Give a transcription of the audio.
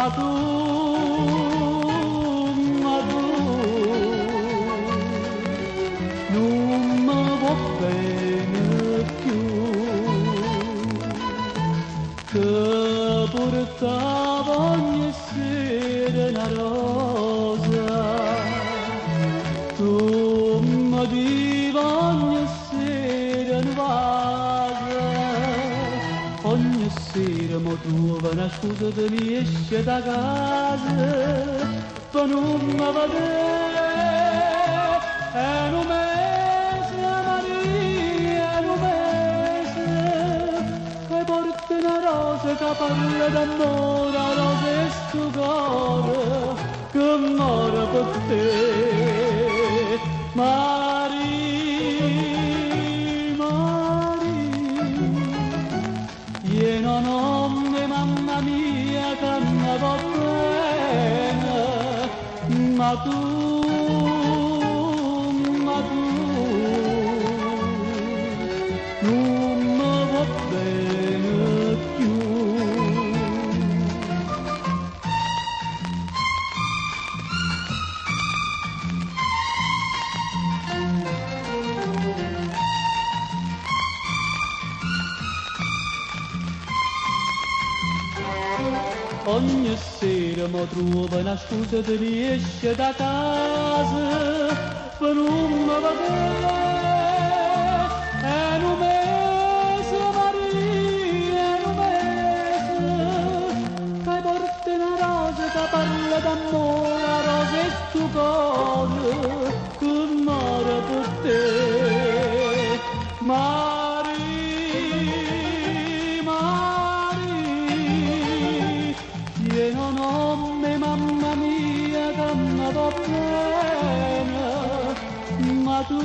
ma tu non mi va bene più, che portavo ogni sera una rosa, tu mi dici ogni sera una vasa, ogni sera mi trova una scusa che mi esce da casa, per non mi vedere, è un mese, Maria, è un mese, che porta una rosa che parla d'amore, la rosa è sto cuore, che muore per te, Maria, io non ho mamma mia che mi va bene, ma tu non mi va bene più. Ogni sera mi trovo una scusa che mi esce da casa per non mi vedere, è un mese, Maria, è un mese, che porta una rosa che parla d'amore, la rosa è sto cuore, che muore per te, io non ho mamma mia che mi va bene, ma tu